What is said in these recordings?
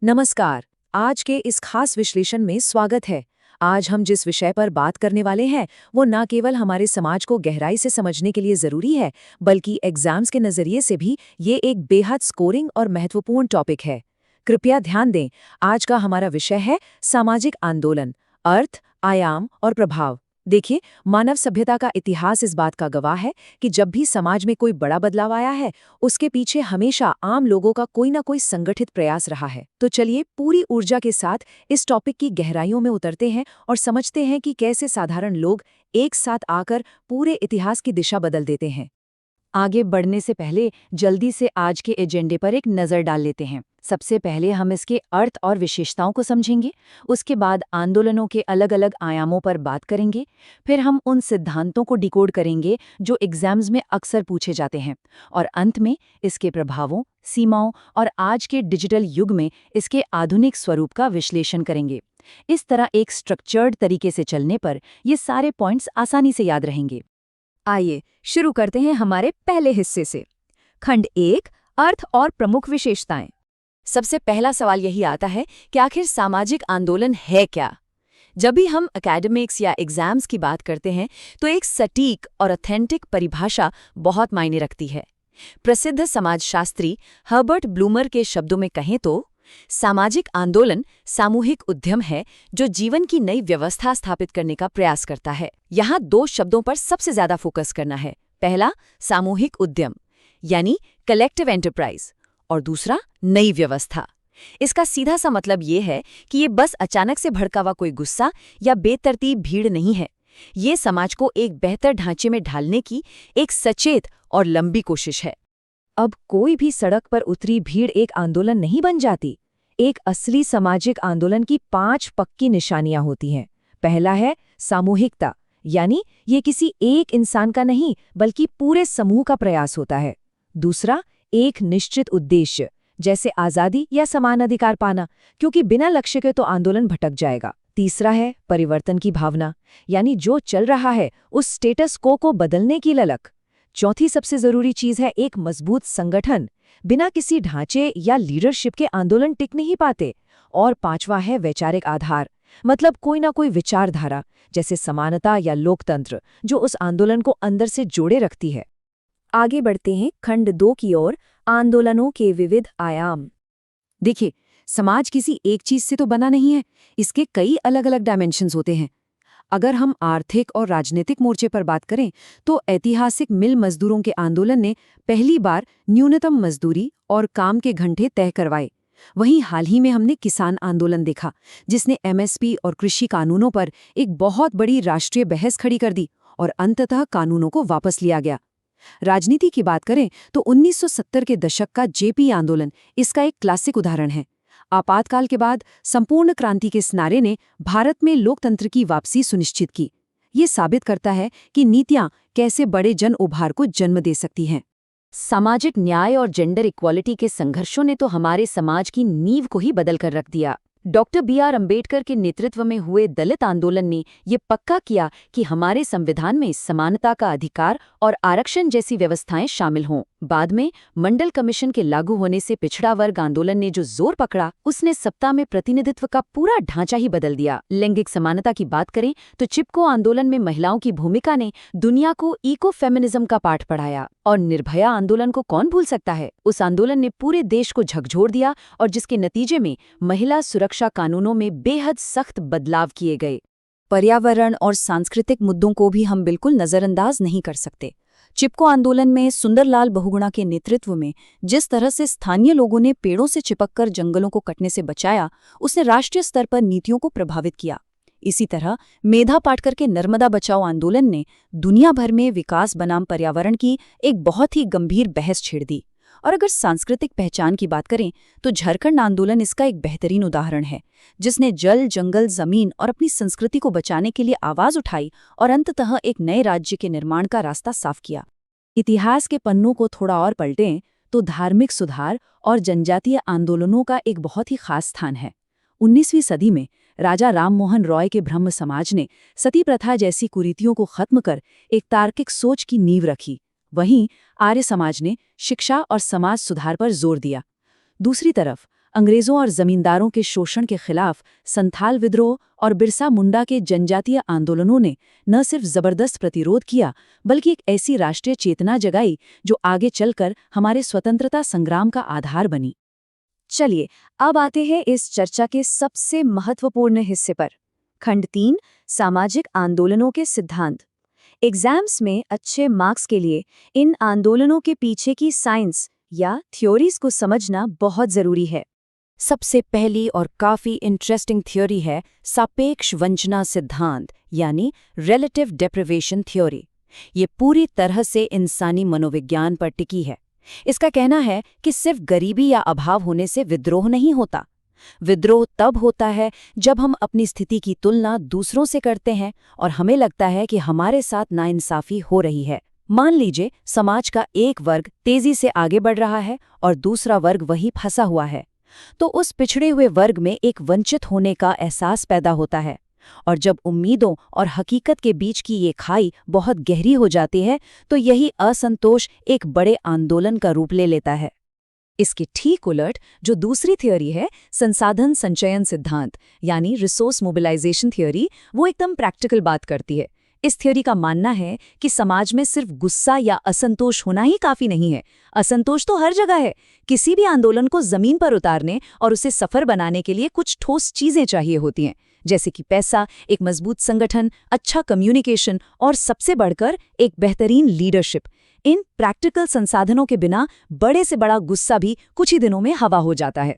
नमस्कार। आज के इस खास विश्लेषण में स्वागत है। आज हम जिस विषय पर बात करने वाले हैं वो न केवल हमारे समाज को गहराई से समझने के लिए जरूरी है, बल्कि एग्जाम्स के नजरिए से भी ये एक बेहद स्कोरिंग और महत्वपूर्ण टॉपिक है। कृपया ध्यान दें, आज का हमारा विषय है सामाजिक आंदोलन, अर्थ, आयाम और प्रभाव। देखिए, मानव सभ्यता का इतिहास इस बात का गवाह है कि जब भी समाज में कोई बड़ा बदलाव आया है, उसके पीछे हमेशा आम लोगों का कोई ना कोई संगठित प्रयास रहा है। तो चलिए पूरी ऊर्जा के साथ इस टॉपिक की गहराइयों में उतरते हैं और समझते हैं कि कैसे साधारण लोग एक साथ आकर पूरे इतिहास की दिशा बदल देते हैं। आगे बढ़ने से पहले जल्दी से आज के एजेंडे पर एक नज़र डाल लेते हैं। सबसे पहले हम इसके अर्थ और विशेषताओं को समझेंगे, उसके बाद आंदोलनों के अलग अलग आयामों पर बात करेंगे, फिर हम उन सिद्धांतों को डिकोड करेंगे जो एग्जाम्स में अक्सर पूछे जाते हैं, और अंत में इसके प्रभावों, सीमाओं और आज के डिजिटल युग में इसके आधुनिक स्वरूप का विश्लेषण करेंगे। इस तरह एक स्ट्रक्चर्ड तरीके से चलने पर ये सारे पॉइंट्स आसानी से याद रहेंगे। आइए शुरू करते हैं हमारे पहले हिस्से से। खंड 1, अर्थ और प्रमुख विशेषताएं। सबसे पहला सवाल यही आता है कि आखिर सामाजिक आंदोलन है क्या? जब भी हम एकेडमिक्स या एग्जाम्स की बात करते हैं तो एक सटीक और ऑथेंटिक परिभाषा बहुत मायने रखती है। प्रसिद्ध समाजशास्त्री हर्बर्ट ब्लूमर के शब्दों में कहें तो सामाजिक आंदोलन सामूहिक उद्यम है जो जीवन की नई व्यवस्था स्थापित करने का प्रयास करता है। यहाँ दो शब्दों पर सबसे ज्यादा फोकस करना है। पहला, सामूहिक उद्यम यानी कलेक्टिव एंटरप्राइज, और दूसरा, नई व्यवस्था। इसका सीधा सा मतलब ये है कि ये बस अचानक से भड़का हुआ कोई गुस्सा या बेतरतीब भीड़ नहीं है। ये समाज को एक बेहतर ढांचे में ढालने की एक सचेत और लंबी कोशिश है। अब कोई भी सड़क पर उतरी भीड़ एक आंदोलन नहीं बन जाती। एक असली सामाजिक आंदोलन की 5 पक्की निशानियां होती हैं। पहला है सामूहिकता, यानी ये किसी एक इंसान का नहीं बल्कि पूरे समूह का प्रयास होता है। दूसरा, एक निश्चित उद्देश्य, जैसे आज़ादी या समान अधिकार पाना, क्योंकि बिना लक्ष्य के तो आंदोलन भटक जाएगा। तीसरा है परिवर्तन की भावना, यानी जो चल रहा है उस स्टेटस को बदलने की ललक। चौथी सबसे जरूरी चीज है एक मजबूत संगठन। बिना किसी ढांचे या लीडरशिप के आंदोलन टिक नहीं पाते। और पांचवा है वैचारिक आधार, मतलब कोई ना कोई विचारधारा, जैसे समानता या लोकतंत्र, जो उस आंदोलन को अंदर से जोड़े रखती है। आगे बढ़ते हैं खंड 2 की ओर, आंदोलनों के विविध आयाम। देखिए, समाज किसी एक चीज से तो बना नहीं है, इसके कई अलग अलग डायमेंशंस होते हैं। अगर हम आर्थिक और राजनीतिक मोर्चे पर बात करें तो ऐतिहासिक मिल मजदूरों के आंदोलन ने पहली बार न्यूनतम मजदूरी और काम के घंटे तय करवाए। वहीं हाल ही में हमने किसान आंदोलन देखा, जिसने एमएसपी और कृषि कानूनों पर एक बहुत बड़ी राष्ट्रीय बहस खड़ी कर दी और अंततः कानूनों को वापस लिया गया। राजनीति की बात करें तो 1970 के दशक का जेपी आंदोलन इसका एक क्लासिक उदाहरण है। आपातकाल के बाद संपूर्ण क्रांति के इस नारे ने भारत में लोकतंत्र की वापसी सुनिश्चित की। ये साबित करता है कि नीतियां कैसे बड़े जन उभार को जन्म दे सकती हैं। सामाजिक न्याय और जेंडर इक्वालिटी के संघर्षों ने तो हमारे समाज की नींव को ही बदल कर रख दिया। Doctor B R. अम्बेडकर के नेतृत्व में हुए दलित आंदोलन ने ये पक्का किया कि हमारे संविधान में समानता का अधिकार और आरक्षण जैसी व्यवस्थाएं शामिल हों। बाद में मंडल कमीशन के लागू होने से पिछड़ा वर्ग आंदोलन ने जो जोर पकड़ा, उसने सत्ता में प्रतिनिधित्व का पूरा ढांचा ही बदल दिया। लैंगिक समानता की बात करें तो चिपको आंदोलन में महिलाओं की भूमिका ने दुनिया को इको फेमिनिज्म का पाठ पढ़ाया। और निर्भया आंदोलन को कौन भूल सकता है? उस आंदोलन ने पूरे देश को झकझोर दिया और जिसके नतीजे में महिला सुरक्षा कानूनों में बेहद सख्त बदलाव किए गए। पर्यावरण और सांस्कृतिक मुद्दों को भी हम बिल्कुल नजरअंदाज नहीं कर सकते। चिपको आंदोलन में सुंदरलाल बहुगुणा के नेतृत्व में जिस तरह से स्थानीय लोगों ने पेड़ों से चिपककर जंगलों को कटने से बचाया, उसने राष्ट्रीय स्तर पर नीतियों को प्रभावित किया। इसी तरह मेधा पाटकर के नर्मदा बचाओ आंदोलन ने दुनिया भर में विकास बनाम पर्यावरण की एक बहुत ही गंभीर बहस छेड़ दी। और अगर सांस्कृतिक पहचान की बात करें तो झारखंड आंदोलन इसका एक बेहतरीन उदाहरण है, जिसने जल, जंगल, जमीन और अपनी संस्कृति को बचाने के लिए आवाज उठाई और अंततः एक नए राज्य के निर्माण का रास्ता साफ किया। इतिहास के पन्नों को थोड़ा और पलटें तो धार्मिक सुधार और जनजातीय आंदोलनों का एक बहुत ही खास स्थान है। 19वीं सदी में राजा राममोहन रॉय के ब्रह्म समाज ने सती प्रथा जैसी कुरीतियों को खत्म कर एक तार्किक सोच की नींव रखी। वहीं आर्य समाज ने शिक्षा और समाज सुधार पर जोर दिया। दूसरी तरफ अंग्रेजों और जमींदारों के शोषण के खिलाफ संथाल विद्रोह और बिरसा मुंडा के जनजातीय आंदोलनों ने न सिर्फ जबरदस्त प्रतिरोध किया, बल्कि एक ऐसी राष्ट्रीय चेतना जगाई जो आगे चलकर हमारे स्वतंत्रता संग्राम का आधार बनी। चलिए अब आते हैं इस चर्चा के सबसे महत्वपूर्ण हिस्से पर। खंड 3, सामाजिक आंदोलनों के सिद्धांत। एग्जाम्स में अच्छे मार्क्स के लिए इन आंदोलनों के पीछे की साइंस या थ्योरीज को समझना बहुत जरूरी है। सबसे पहली और काफी इंटरेस्टिंग थ्योरी है सापेक्ष वंचना सिद्धांत, यानी रिलेटिव डेप्रिवेशन थ्योरी। ये पूरी तरह से इंसानी मनोविज्ञान पर टिकी है। इसका कहना है कि सिर्फ गरीबी या अभाव होने से विद्रोह नहीं होता। विद्रोह तब होता है जब हम अपनी स्थिति की तुलना दूसरों से करते हैं और हमें लगता है कि हमारे साथ नाइंसाफी हो रही है। मान लीजिए समाज का एक वर्ग तेजी से आगे बढ़ रहा है और दूसरा वर्ग वही फंसा हुआ है, तो उस पिछड़े हुए वर्ग में एक वंचित होने का एहसास पैदा होता है। और जब उम्मीदों और हकीकत के बीच की ये खाई बहुत गहरी हो जाती है, तो यही असंतोष एक बड़े आंदोलन का रूप ले लेता है। इसके ठीक उलट जो दूसरी थ्योरी है, संसाधन संचयन सिद्धांत, यानी रिसोर्स मोबिलाइजेशन थ्योरी, वो एकदम प्रैक्टिकल बात करती है। इस थ्योरी का मानना है कि समाज में सिर्फ गुस्सा या असंतोष होना ही काफी नहीं है। असंतोष तो हर जगह है। किसी भी आंदोलन को जमीन पर उतारने और उसे सफल बनाने के लिए कुछ ठोस चीजें चाहिए होती हैं, जैसे कि पैसा, एक मजबूत संगठन, अच्छा कम्युनिकेशन और सबसे बढ़कर एक बेहतरीन लीडरशिप। इन प्रैक्टिकल संसाधनों के बिना बड़े से बड़ा गुस्सा भी कुछ ही दिनों में हवा हो जाता है।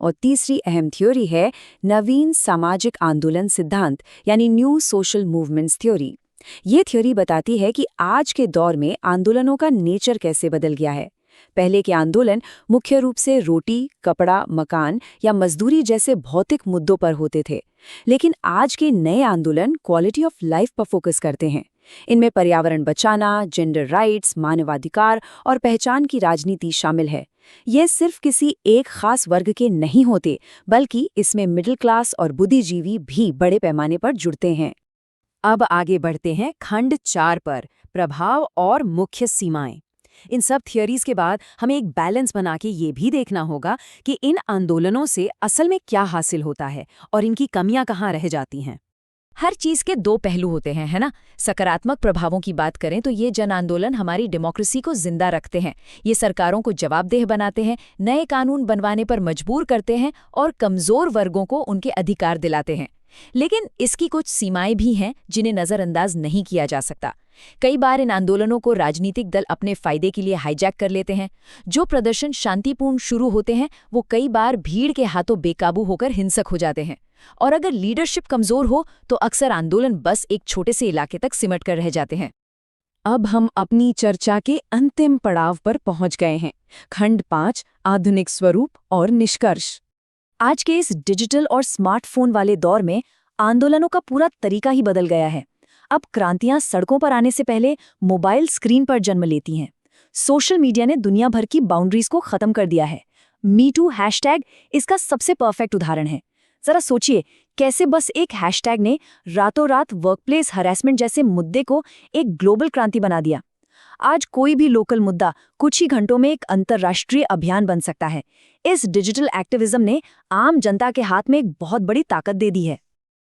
और तीसरी अहम थ्योरी है नवीन सामाजिक आंदोलन सिद्धांत, यानी न्यू सोशल मूवमेंट्स थ्योरी। ये थ्योरी बताती है कि आज के दौर में आंदोलनों का नेचर कैसे बदल गया है। पहले के आंदोलन मुख्य रूप से रोटी, कपड़ा, मकान या मजदूरी जैसे भौतिक मुद्दों पर होते थे, लेकिन आज के नए आंदोलन क्वालिटी ऑफ लाइफ पर फोकस करते हैं। इनमें पर्यावरण बचाना, जेंडर राइट्स, मानवाधिकार और पहचान की राजनीति शामिल है। ये सिर्फ किसी एक खास वर्ग के नहीं होते, बल्कि इसमें मिडिल क्लास और बुद्धिजीवी भी बड़े पैमाने पर जुड़ते हैं। अब आगे बढ़ते हैं खंड 4 पर, प्रभाव और मुख्य सीमाएं। इन सब थियरीज के बाद हमें एक बैलेंस बना के ये भी देखना होगा कि इन आंदोलनों से असल में क्या हासिल होता है और इनकी कमियां कहाँ रह जाती हैं। हर चीज के दो पहलू होते हैं, है ना? सकारात्मक प्रभावों की बात करें तो ये जन आंदोलन हमारी डेमोक्रेसी को जिंदा रखते हैं। ये सरकारों को जवाबदेह बनाते हैं, नए कानून बनवाने पर मजबूर करते हैं और कमजोर वर्गों को उनके अधिकार दिलाते हैं। लेकिन इसकी कुछ सीमाएं भी हैं जिन्हें नजरअंदाज नहीं किया जा सकता। कई बार इन आंदोलनों को राजनीतिक दल अपने फायदे के लिए हाईजैक कर लेते हैं। जो प्रदर्शन शांतिपूर्ण शुरू होते हैं वो कई बार भीड़ के हाथों बेकाबू होकर हिंसक हो जाते हैं। और अगर लीडरशिप कमजोर हो तो अक्सर आंदोलन बस एक छोटे से इलाके तक सिमट कर रह जाते हैं। अब हम अपनी चर्चा के अंतिम पड़ाव पर पहुंच गए हैं। खंड 5, आधुनिक स्वरूप और निष्कर्ष। आज के इस डिजिटल और स्मार्टफोन वाले दौर में आंदोलनों का पूरा तरीका ही बदल गया है। अब क्रांतियां सड़कों पर आने से पहले मोबाइल स्क्रीन पर जन्म लेती हैं। सोशल मीडिया ने दुनिया भर की बाउंड्रीज को खत्म कर दिया है। मीटू हैशटैग इसका सबसे परफेक्ट उदाहरण है। जरा सोचिए कैसे बस एक हैशटैग ने रातों रात वर्कप्लेस हरासमेंट जैसे मुद्दे को एक ग्लोबल क्रांति बना दिया। आज कोई भी लोकल मुद्दा कुछ ही घंटों में एक अंतर्राष्ट्रीय अभियान बन सकता है। इस डिजिटल एक्टिविज्म ने आम जनता के हाथ में एक बहुत बड़ी ताकत दे दी है।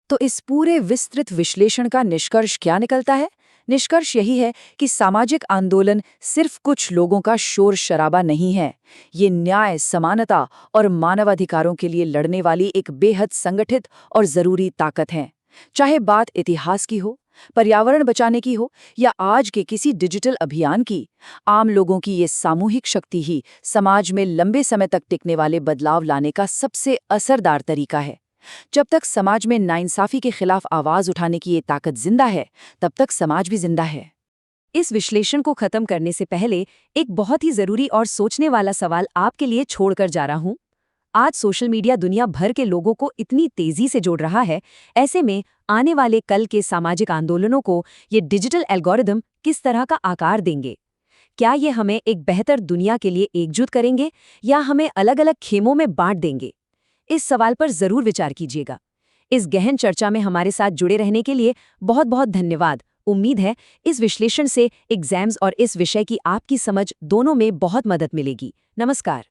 तो इस पूरे विस्तृत विश्लेषण का निष्कर्ष क्या निकलता है? निष्कर्ष यही है कि सामाजिक आंदोलन सिर्फ कुछ लोगों का शोर शराबा नहीं है। ये न्याय, समानता और मानवाधिकारों के लिए लड़ने वाली एक बेहद संगठित और जरूरी ताकत है। चाहे बात इतिहास की हो, पर्यावरण बचाने की हो या आज के किसी डिजिटल अभियान की, आम लोगों की ये सामूहिक शक्ति ही समाज में लंबे समय तक टिकने वाले बदलाव लाने का सबसे असरदार तरीका है। जब तक समाज में नाइंसाफी के खिलाफ आवाज उठाने की ये ताकत जिंदा है, तब तक समाज भी जिंदा है। इस विश्लेषण को खत्म करने से पहले एक बहुत ही जरूरी और सोचने वाला सवाल आपके लिए छोड़कर जा रहा हूं। आज सोशल मीडिया दुनिया भर के लोगों को इतनी तेजी से जोड़ रहा है, ऐसे में आने वाले कल के सामाजिक आंदोलनों को ये डिजिटल एल्गोरिदम किस तरह का आकार देंगे? क्या ये हमें एक बेहतर दुनिया के लिए एकजुट करेंगे या हमें अलग अलग खेमों में बांट देंगे? इस सवाल पर जरूर विचार कीजिएगा। इस गहन चर्चा में हमारे साथ जुड़े रहने के लिए बहुत बहुत धन्यवाद। उम्मीद है इस विश्लेषण से एग्जाम्स और इस विषय की आपकी समझ दोनों में बहुत मदद मिलेगी। नमस्कार।